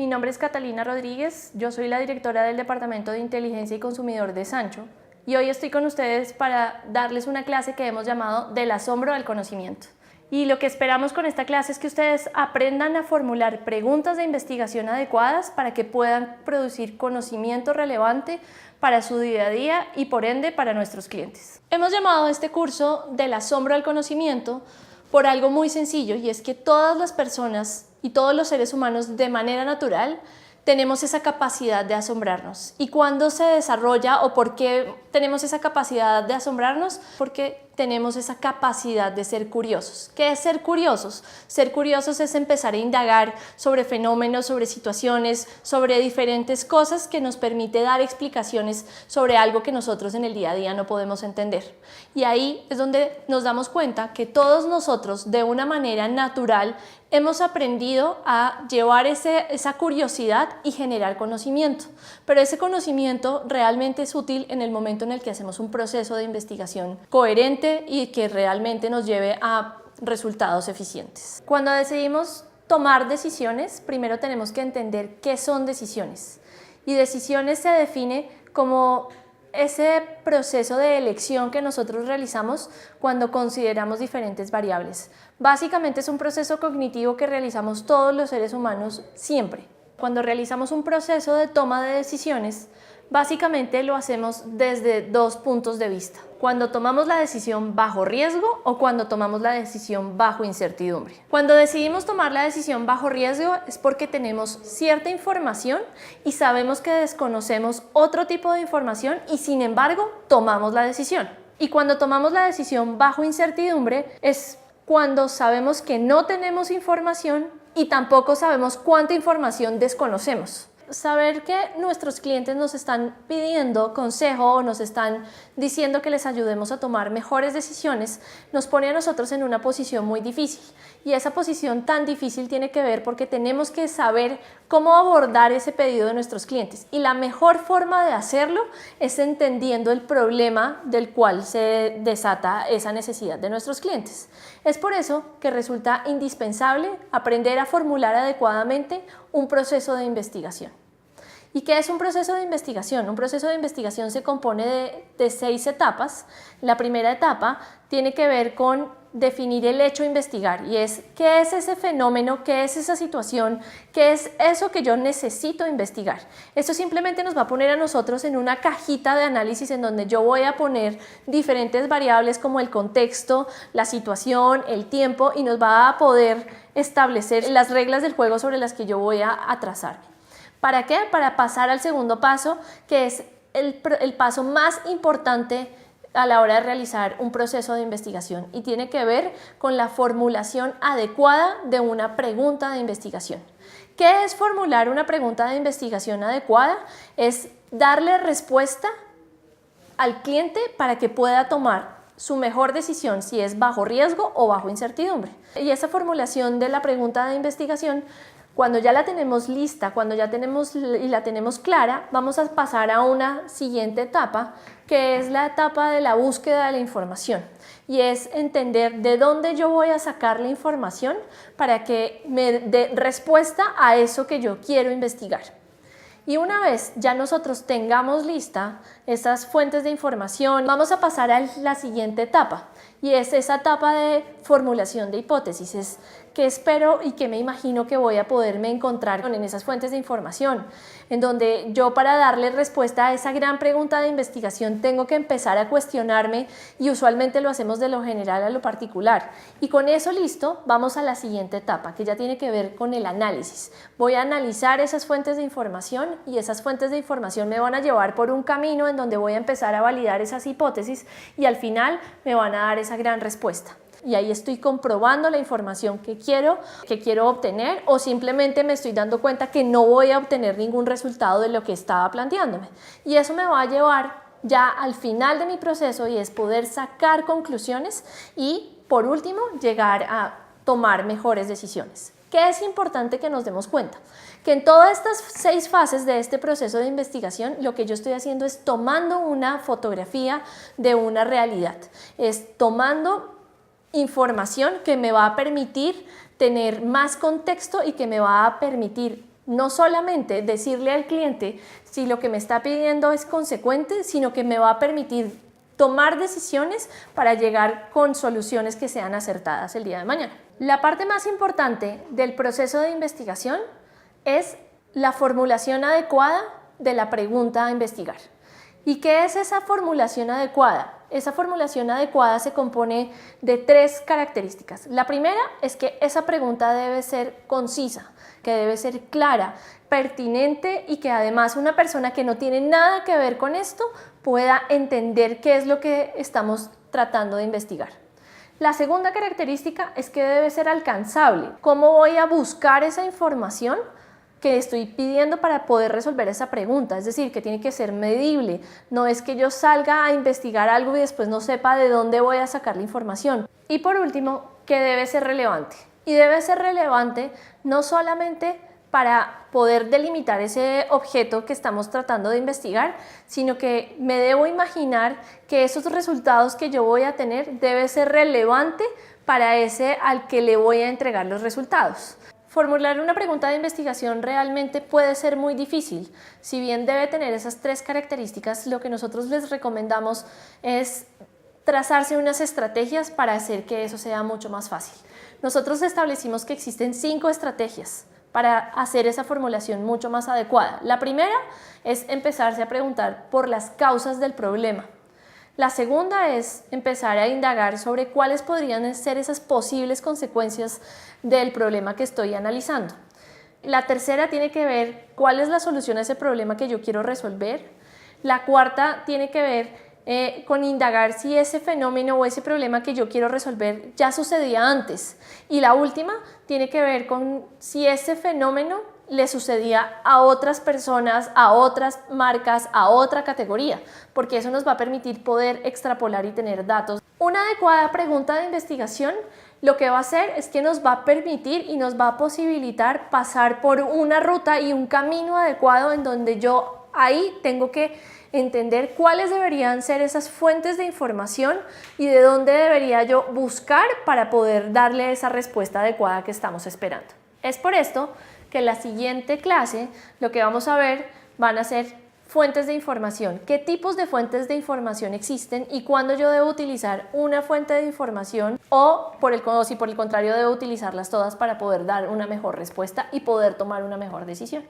Mi nombre es Catalina Rodríguez, yo soy la directora del Departamento de Inteligencia y Consumidor de Sancho y hoy estoy con ustedes para darles una clase que hemos llamado Del asombro al conocimiento. Y lo que esperamos con esta clase es que ustedes aprendan a formular preguntas de investigación adecuadas para que puedan producir conocimiento relevante para su día a día y por ende para nuestros clientes. Hemos llamado a este curso Del asombro al conocimiento por algo muy sencillo, y es que todas las personas y todos los seres humanos de manera natural tenemos esa capacidad de asombrarnos. ¿Y cuándo se desarrolla o por qué tenemos esa capacidad de asombrarnos? Porque tenemos esa capacidad de ser curiosos. ¿Qué es ser curiosos? Ser curiosos es empezar a indagar sobre fenómenos, sobre situaciones, sobre diferentes cosas que nos permite dar explicaciones sobre algo que nosotros en el día a día no podemos entender. Y ahí es donde nos damos cuenta que todos nosotros, de una manera natural, hemos aprendido a llevar esa curiosidad y generar conocimiento. Pero ese conocimiento realmente es útil en el momento en el que hacemos un proceso de investigación coherente y que realmente nos lleve a resultados eficientes. Cuando decidimos tomar decisiones, primero tenemos que entender qué son decisiones. Y decisiones se define como ese proceso de elección que nosotros realizamos cuando consideramos diferentes variables. Básicamente es un proceso cognitivo que realizamos todos los seres humanos siempre. Cuando realizamos un proceso de toma de decisiones, básicamente lo hacemos desde dos puntos de vista. Cuando tomamos la decisión bajo riesgo o cuando tomamos la decisión bajo incertidumbre. Cuando decidimos tomar la decisión bajo riesgo es porque tenemos cierta información y sabemos que desconocemos otro tipo de información y sin embargo tomamos la decisión. Y cuando tomamos la decisión bajo incertidumbre es cuando sabemos que no tenemos información y tampoco sabemos cuánta información desconocemos. Saber que nuestros clientes nos están pidiendo consejo o nos están diciendo que les ayudemos a tomar mejores decisiones nos pone a nosotros en una posición muy difícil. Y esa posición tan difícil tiene que ver porque tenemos que saber cómo abordar ese pedido de nuestros clientes. Y la mejor forma de hacerlo es entendiendo el problema del cual se desata esa necesidad de nuestros clientes. Es por eso que resulta indispensable aprender a formular adecuadamente un proceso de investigación. ¿Y qué es un proceso de investigación? Un proceso de investigación se compone de 6 etapas. La primera etapa tiene que ver con definir el hecho a investigar y es qué es ese fenómeno, qué es esa situación, qué es eso que yo necesito investigar. Esto simplemente nos va a poner a nosotros en una cajita de análisis en donde yo voy a poner diferentes variables como el contexto, la situación, el tiempo y nos va a poder establecer las reglas del juego sobre las que yo voy a trazarme. ¿Para qué? Para pasar al segundo paso, que es el paso más importante a la hora de realizar un proceso de investigación y tiene que ver con la formulación adecuada de una pregunta de investigación. ¿Qué es formular una pregunta de investigación adecuada? Es darle respuesta al cliente para que pueda tomar su mejor decisión, si es bajo riesgo o bajo incertidumbre. Y esa formulación de la pregunta de investigación, cuando ya la tenemos lista, cuando ya la tenemos clara, vamos a pasar a una siguiente etapa, que es la etapa de la búsqueda de la información. Y es entender de dónde yo voy a sacar la información para que me dé respuesta a eso que yo quiero investigar. Y una vez ya nosotros tengamos lista esas fuentes de información, vamos a pasar a la siguiente etapa. Y es esa etapa de formulación de hipótesis. Es qué espero y qué me imagino que voy a poderme encontrar en esas fuentes de información, en donde yo para darle respuesta a esa gran pregunta de investigación tengo que empezar a cuestionarme y usualmente lo hacemos de lo general a lo particular. Y con eso listo, vamos a la siguiente etapa, que ya tiene que ver con el análisis. Voy a analizar esas fuentes de información y esas fuentes de información me van a llevar por un camino en donde voy a empezar a validar esas hipótesis y al final me van a dar esa gran respuesta. Y ahí estoy comprobando la información que quiero obtener o simplemente me estoy dando cuenta que no voy a obtener ningún resultado de lo que estaba planteándome. Y eso me va a llevar ya al final de mi proceso y es poder sacar conclusiones y, por último, llegar a tomar mejores decisiones. ¿Qué es importante que nos demos cuenta? Que en todas estas 6 fases de este proceso de investigación, lo que yo estoy haciendo es tomando una fotografía de una realidad. Es tomando información que me va a permitir tener más contexto y que me va a permitir No solamente decirle al cliente si lo que me está pidiendo es consecuente, sino que me va a permitir tomar decisiones para llegar con soluciones que sean acertadas el día de mañana. La parte más importante del proceso de investigación es la formulación adecuada de la pregunta a investigar. ¿Y qué es esa formulación adecuada? Esa formulación adecuada se compone de 3 características. La primera es que esa pregunta debe ser concisa, que debe ser clara, pertinente y que además una persona que no tiene nada que ver con esto pueda entender qué es lo que estamos tratando de investigar. La segunda característica es que debe ser alcanzable. ¿Cómo voy a buscar esa información que estoy pidiendo para poder resolver esa pregunta? Es decir, que tiene que ser medible. No es que yo salga a investigar algo y después no sepa de dónde voy a sacar la información. Y por último, que debe ser relevante. Y debe ser relevante no solamente para poder delimitar ese objeto que estamos tratando de investigar, sino que me debo imaginar que esos resultados que yo voy a tener debe ser relevante para ese al que le voy a entregar los resultados. Formular una pregunta de investigación realmente puede ser muy difícil. Si bien debe tener esas 3 características, lo que nosotros les recomendamos es trazarse unas estrategias para hacer que eso sea mucho más fácil. Nosotros establecimos que existen 5 estrategias para hacer esa formulación mucho más adecuada. La primera es empezarse a preguntar por las causas del problema. La segunda es empezar a indagar sobre cuáles podrían ser esas posibles consecuencias del problema que estoy analizando. La tercera tiene que ver cuál es la solución a ese problema que yo quiero resolver. La cuarta tiene que ver con indagar si ese fenómeno o ese problema que yo quiero resolver ya sucedía antes. Y la última tiene que ver con si ese fenómeno le sucedía a otras personas, a otras marcas, a otra categoría, porque eso nos va a permitir poder extrapolar y tener datos. Una adecuada pregunta de investigación lo que va a hacer es que nos va a permitir y nos va a posibilitar pasar por una ruta y un camino adecuado en donde yo ahí tengo que entender cuáles deberían ser esas fuentes de información y de dónde debería yo buscar para poder darle esa respuesta adecuada que estamos esperando. Es por esto que en la siguiente clase lo que vamos a ver van a ser fuentes de información, qué tipos de fuentes de información existen y cuándo yo debo utilizar una fuente de información o si por el contrario debo utilizarlas todas para poder dar una mejor respuesta y poder tomar una mejor decisión.